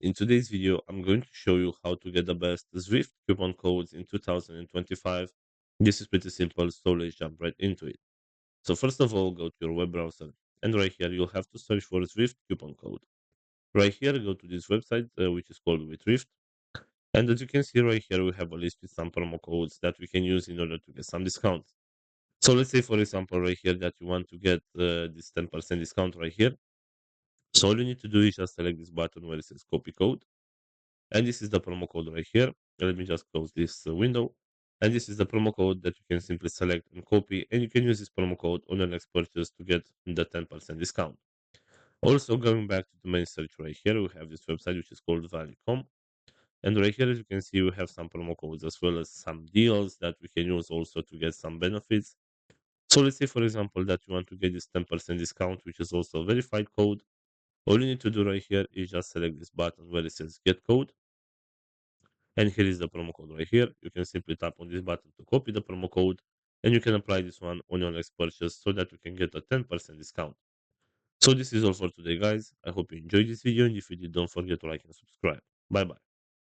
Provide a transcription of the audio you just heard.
In today's video, I'm going to show you how to get the best Zwift coupon codes in 2025. This is pretty simple, so let's jump right into it. So first of all, go to your web browser, and right here you'll have to search for Zwift coupon code. Right here, go to this website, which is called Zwift, and as you can see right here, we have a list with some promo codes that we can use in order to get some discounts. So let's say, for example, right here that you want to get this 10% discount right here. So all you need to do is just select this button where it says copy code. And this is the promo code right here. Let me just close this window. And this is the promo code that you can simply select and copy. And you can use this promo code on your next purchase to get the 10% discount. Also, going back to the main search right here, we have this website which is called Value.com. And right here, as you can see, we have some promo codes as well as some deals that we can use also to get some benefits. So let's say, for example, that you want to get this 10% discount, which is also a verified code. All you need to do right here is just select this button where it says get code. And here is the promo code right here. You can simply tap on this button to copy the promo code and you can apply this one on your next purchase so that you can get a 10% discount. So this is all for today, guys. I hope you enjoyed this video, and if you did, don't forget to like and subscribe. Bye bye.